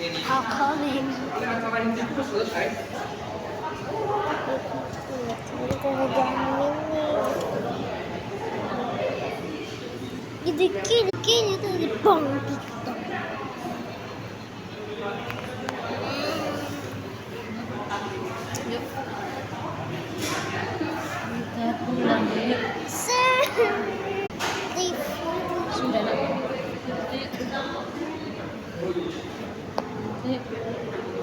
Ako din. Gini-gini itu di bong TikTok. Yuk. Kita pulang yuk. Sudah nak. Yuk. Yuk.